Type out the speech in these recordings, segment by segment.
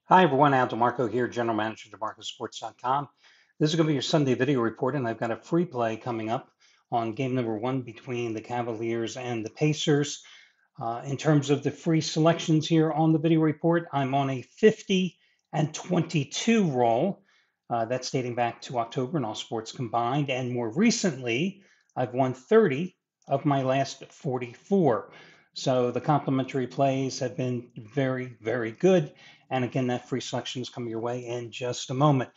Hi, everyone. Al DeMarco here, General Manager of DeMarcoSports.com. This is going to be your Sunday video report, and I've got a free play coming up on game number one between the Cavaliers and the Pacers. In terms of the free selections here on the video report, I'm on a 50 and 22 roll. That's dating back to October in all sports combined. And more recently, I've won 30 of my last 44. So the complimentary plays have been very, very good. And again, that free selection is coming your way in just a moment.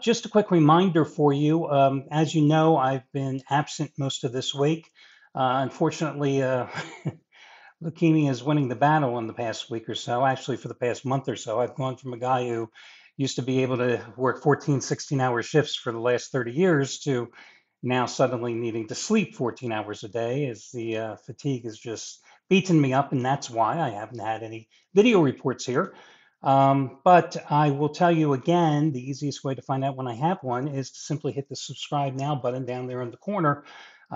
Just a quick reminder for you. As you know, I've been absent most of this week. Unfortunately, leukemia is winning the battle in the past week or so. Actually, for the past month or so, I've gone from a guy who used to be able to work 14, 16-hour shifts for the last 30 years to now suddenly needing to sleep 14 hours a day as the fatigue has just beaten me up. And that's why I haven't had any video reports here. But I will tell you again, the easiest way to find out when I have one is to simply hit the subscribe now button down there in the corner.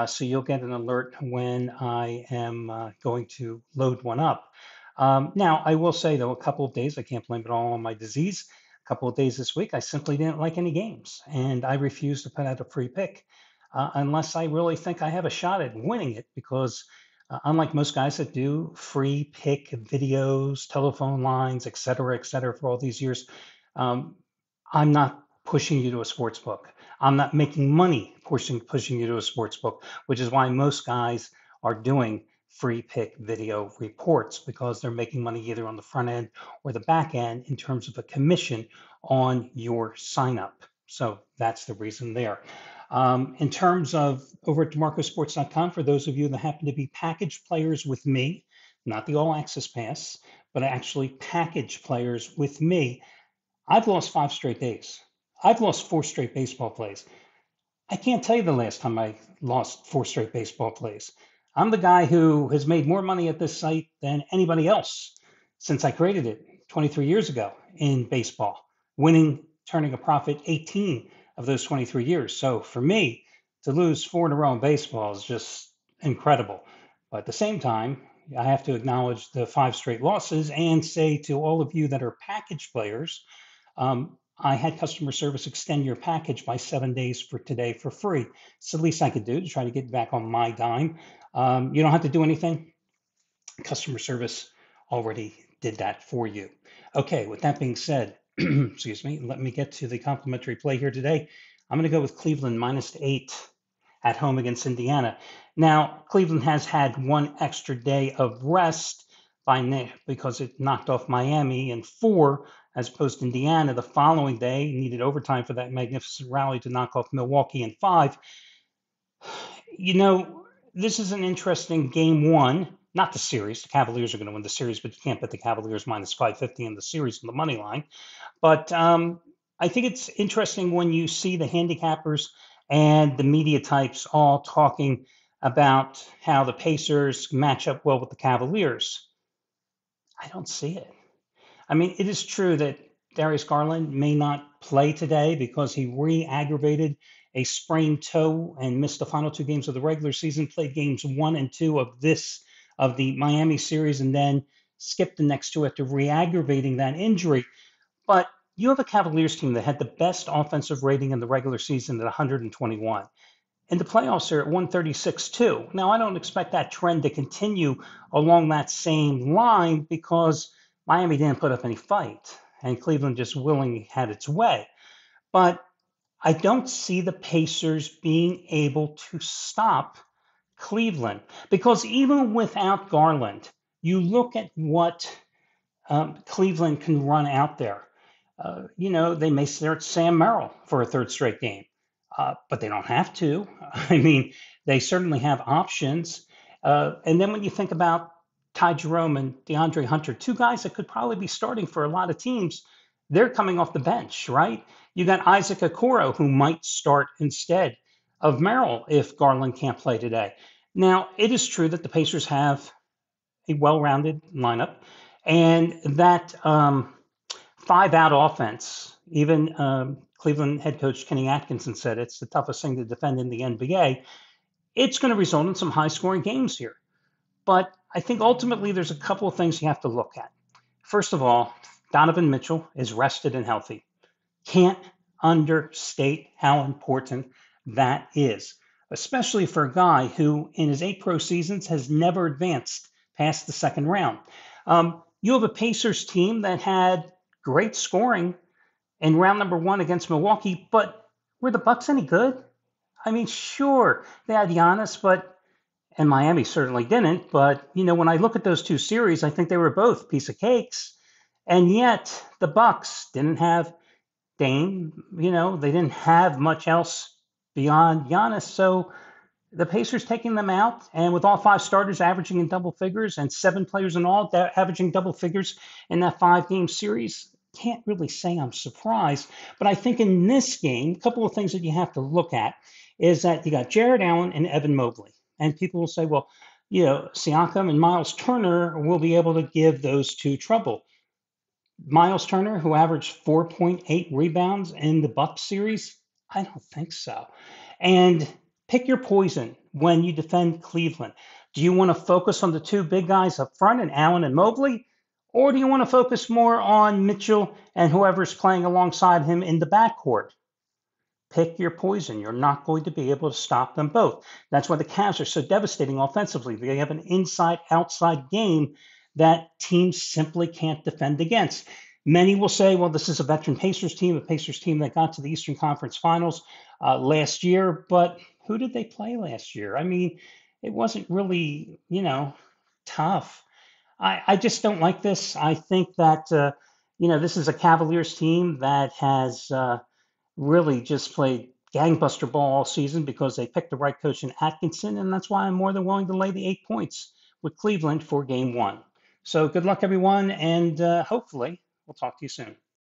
So you'll get an alert when I am going to load one up. Now, I will say, though, a couple of days, I can't blame it all on my disease. A couple of days this week, I simply didn't like any games, and I refuse to put out a free pick unless I really think I have a shot at winning it, because unlike most guys that do free pick videos, telephone lines, et cetera, for all these years, um, I'm not pushing you to a sports book. I'm not making money pushing you to a sports book, which is why most guys are doing free pick video reports, because they're making money either on the front end or the back end in terms of a commission on your sign up. So that's the reason there. In terms of over at DeMarcoSports.com, for those of you that happen to be package players with me, not the all access pass, but actually package players with me, I've lost 5 straight days. I've lost 4 straight baseball plays. I can't tell you the last time I lost 4 straight baseball plays. I'm the guy who has made more money at this site than anybody else since I created it 23 years ago in baseball, winning, turning a profit 18 of those 23 years. So for me, to lose 4 in a row in baseball is just incredible. But at the same time, I have to acknowledge the 5 straight losses and say to all of you that are package players, I had customer service extend your package by 7 days for today for free. It's the least I could do to try to get back on my dime. You don't have to do anything. Customer service already did that for you. Okay, with that being said, excuse me, let me get to the complimentary play here today. I'm going to go with Cleveland -8 at home against Indiana. Now, Cleveland has had one extra day of rest because it knocked off Miami in 4, as opposed to Indiana the following day needed overtime for that magnificent rally to knock off Milwaukee in 5. You know, this is an interesting game one, not the series. The Cavaliers are going to win the series, but you can't bet the Cavaliers -550 in the series on the money line. But I think it's interesting when you see the handicappers and the media types all talking about how the Pacers match up well with the Cavaliers. I don't see it. I mean, it is true that Darius Garland may not play today because he re-aggravated a sprained toe and missed the final 2 games of the regular season, played games 1 and 2 of the Miami series, and then skipped the next 2 after re-aggravating that injury. But you have a Cavaliers team that had the best offensive rating in the regular season at 121. And the playoffs are at 136 too. Now, I don't expect that trend to continue along that same line because Miami didn't put up any fight and Cleveland just willingly had its way. But I don't see the Pacers being able to stop Cleveland, because even without Garland, you look at what Cleveland can run out there. They may start Sam Merrill for a third straight game, but they don't have to. I mean, they certainly have options. And then when you think about Ty Jerome and DeAndre Hunter, 2 guys that could probably be starting for a lot of teams, they're coming off the bench, right? You got Isaac Okoro, who might start instead of Merrill if Garland can't play today. Now, it is true that the Pacers have a well-rounded lineup, and that 5-out offense, even Cleveland head coach Kenny Atkinson said it's the toughest thing to defend in the NBA. It's going to result in some high-scoring games here. But I think ultimately there's a couple of things you have to look at. First of all, Donovan Mitchell is rested and healthy. Can't understate how important that is, especially for a guy who, in his 8 pro seasons, has never advanced past the second round. You have a Pacers team that had great scoring in round number 1 against Milwaukee, but were the Bucks any good? I mean, sure, they had Giannis, but and Miami certainly didn't. But when I look at those 2 series, I think they were both piece of cakes. And yet the Bucks didn't have Dame. They didn't have much else beyond Giannis. So the Pacers taking them out, and with all 5 starters averaging in double figures and 7 players in all averaging double figures in that 5-game series, can't really say I'm surprised. But I think in this game, a couple of things that you have to look at is that you got Jared Allen and Evan Mobley. And people will say, well, Siakam and Miles Turner will be able to give those 2 trouble. Miles Turner, who averaged 4.8 rebounds in the Bucks series, I don't think so. And pick your poison when you defend Cleveland. Do you want to focus on the 2 big guys up front, and Allen and Mobley? Or do you want to focus more on Mitchell and whoever's playing alongside him in the backcourt? Pick your poison. You're not going to be able to stop them both. That's why the Cavs are so devastating offensively. They have an inside-outside game that teams simply can't defend against. Many will say, well, this is a veteran Pacers team, a Pacers team that got to the Eastern Conference Finals last year. But who did they play last year? I mean, it wasn't really, tough. I just don't like this. I think that, this is a Cavaliers team that has really just played gangbuster ball all season because they picked the right coach in Atkinson, and that's why I'm more than willing to lay the 8 points with Cleveland for game 1. So good luck, everyone, and hopefully we'll talk to you soon.